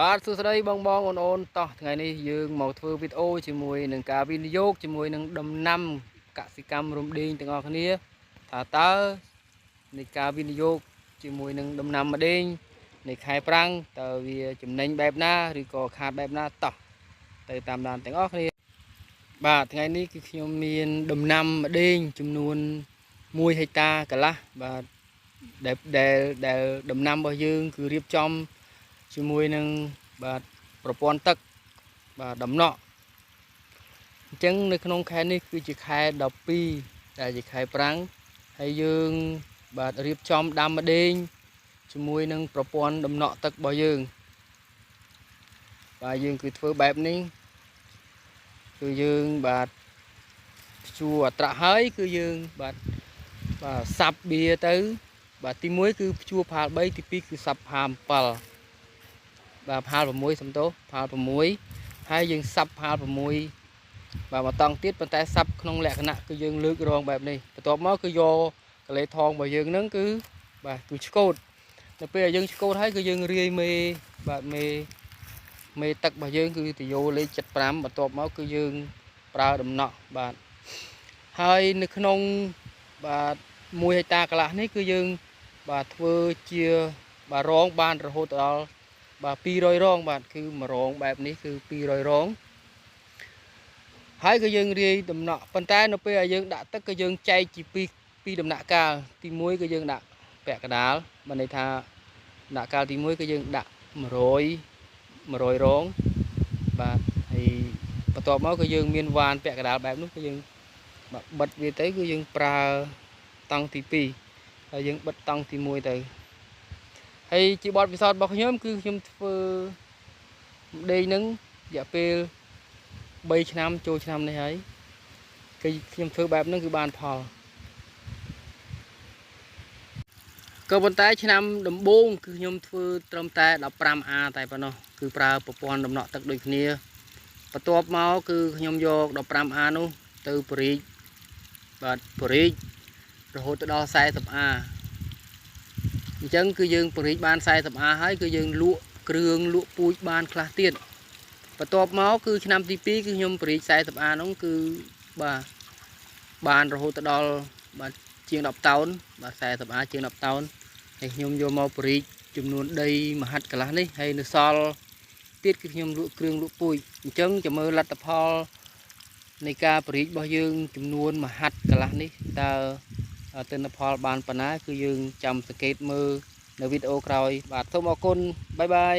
បាទសួស្តីបងអូនតោះថ្ងៃនេះយើងមកធ្វើវីដេអូជាមួយនឹងការវិនិយោគជាមួយនឹងដំណាំកសិកម្មរំដេងទាំងអស់គ្នាថាតើនៃការវិនិយោគជាមួយនឹងដំណាំម្ដេងនៃខែប្រាំងតើវាចំណេញបែបណាឬក៏ខាតបែបណាតោះទៅតាមដានទាំងអស់គ្នាបាទថ្ងៃនេះគឺខ្ញុំមានដំណាំម្ដេងចំនួន1 ហិកតាកន្លះបាទដែលដំណាំរបស់យើងគឺរៀបចំជាមួយនឹងបាទប្រព័ន្ធទឹកបាទដំណក់អញ្ចឹងនៅក្នុងខែនេះគឺជាខែ12ដែលជាខែប្រាំងហើយយើងបាទរៀបចំដាំម្ដេងជាមួយនឹងប្រព័ន្ធដំណក់ទឹករបស់យើងបាទយើងគឺធ្វើបែបនេះគឺយើងបាទជួអត្រាក់ហើយគឺយើងបាទសាប់បៀទៅបាទទី1គឺជួផាល3ទី2គឺសាប់ផាល7បាទផាល6សំទោសផាល6ហើយយើងសាប់ផាល6បាទមកតង់ទៀតប៉ុន្តែសាប់ក្នុងលក្ខណៈគឺយើងលើករងបែបនេះបន្ទាប់មកគឺយកកលេថងរបស់យើងហ្នឹងគឺបាទគឺឆ្កូតទៅពេលយើងឆ្កូតហើយគឺយើងរាយមេបាទមេទឹករបស់យើងគឺទៅយកលេខ75បន្ទាប់មកគឺយើងប្រើដំណក់បាទហើយនៅក្នុងបាទ1 ហិកតាកន្លះនេះគឺយើងបាទធ្វើជាបាទរងបានរហូតដល់បាទ200រងបាទគឺ1រងបែបនេះគឺ200រងហើយក៏យើងរាយដំណក់ប៉ុន្តែនៅពេលឲ្យយើងដាក់ទឹកក៏យើងចែកជាពីរដំណាក់កាលទី1គឺយើងដាក់ពាក់កណ្ដាលបានន័យថាដំណាក់កាលទី1គឺយើងដាក់100រងបាទហើយបន្ទាប់មកគឺយើងមានវ៉ានពាក់កណ្ដាលបែបនោះគឺយើងបិទវាទៅគឺយើងប្រើតង់ទី2ហើយយើងបិទតង់ទី1ទៅហើយជាបទពិសោធន៍របស់ខ្ញុំគឺខ្ញុំធ្វើម្ដេងហ្នឹងរយៈពេល3ឆ្នាំចូលឆ្នាំនេះហើយគឺខ្ញុំធ្វើបែបហ្នឹងគឺបានផលក៏ប៉ុន្តែឆ្នាំដំបូងគឺខ្ញុំធ្វើត្រឹមតែ 15A តែប៉ុណ្ណោះគឺប្រើប្រព័ន្ធដំណក់ទឹកដូចគ្នាបន្ទាប់មកគឺខ្ញុំយក 15A នោះទៅបរិចបាទបរិចរហូតដល់ 40A អញ្ចឹងគឺយើងបរិចបាន 40A ហើយគឺយើងលក់គ្រឿងលក់ពូជបានខ្លះទៀតបន្ទាប់មកគឺឆ្នាំទី2គឺខ្ញុំបរិច 40A នោះគឺបាទបានរហូតដល់បាទជាង10តោនបាទ 40A ជាង10តោនហើយខ្ញុំយកមកបរិចចំនួនដីមហិតកន្លះនេះហើយនៅសល់ទៀតគឺខ្ញុំលក់គ្រឿងលក់ពូជអញ្ចឹងចាំមើលលទ្ធផលនៃការបរិចរបស់យើងចំនួនមហិតកន្លះនេះតើទិន្នផលបានប៉ុណ្ណាគឺយើងចាំសង្កេតមើលនៅវីដេអូក្រោយបាទសូមអរគុណបាយបាយ